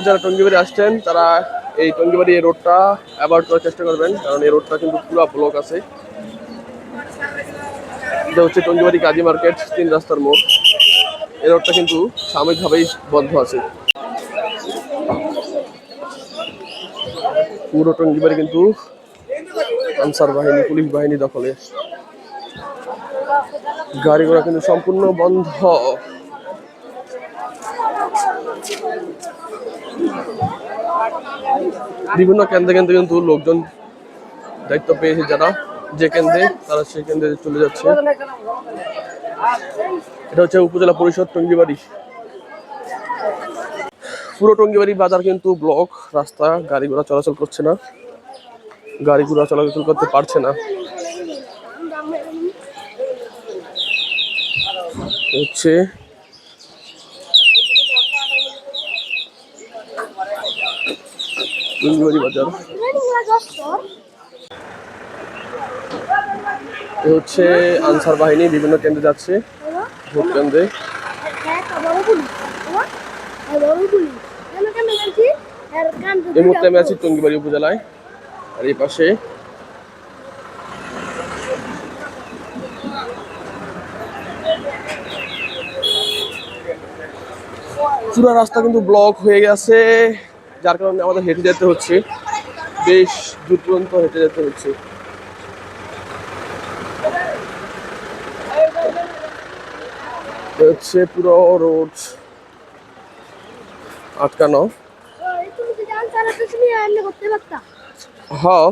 যারা টঙ্গিবাড়ি আসছেন তারা এই টঙ্গিবাড়ি এই রোডটা অ্যাভয়েড করার চেষ্টা করবেন, কারণ এই রোডটা কিন্তু পুরো ব্লক আছে। এটা হচ্ছে টঙ্গিবাড়ি কাজী মার্কেট 3 রাস্তার মোড়। এই রোডটা কিন্তু সাময়িকভাবেই বন্ধ আছে। পুরো টঙ্গিবাড়ি কিন্তু আনসার বাহিনী, পুলিশ বাহিনী দখলে। গাড়ি ঘোড়া কিন্তু সম্পূর্ণ বন্ধ। বিভিন্ন কেন্দ্রে কেন্দ্রে কিন্তু লোকজন দায়িত্ব পেয়েছে, যারা যে কেন্দ্রে তারা সেই কেন্দ্রে চলে যাচ্ছে। এটা হচ্ছে উপজেলা পরিষদ টঙ্গিবাড়ি। পুরো টঙ্গিবাড়ি বাজার কিন্তু ব্লক, রাস্তা, গাড়ি ঘোড়া চলাচল করছে না, গাড়ি ঘোড়া চলাচল করতে পারছে না। হচ্ছে টঙ্গিবাড়ি বাজার। এ হচ্ছে আনসার বাহিনী বিভিন্ন কেন্দ্রে যাচ্ছে, ভোট কেন্দ্রে। এই মুহূর্তে আমি আছি টঙ্গিবাড়ি উপজেলায়, আর এই পাশে পুরো রাস্তা কিন্তু ব্লক হয়ে গেছে, যার কারণে আমাদের হেঁটে যেতে হচ্ছে, বেশ দূর পর্যন্ত হেঁটে যেতে হচ্ছে। হচ্ছে পুরো রোড আটকানো। হ্যাঁ,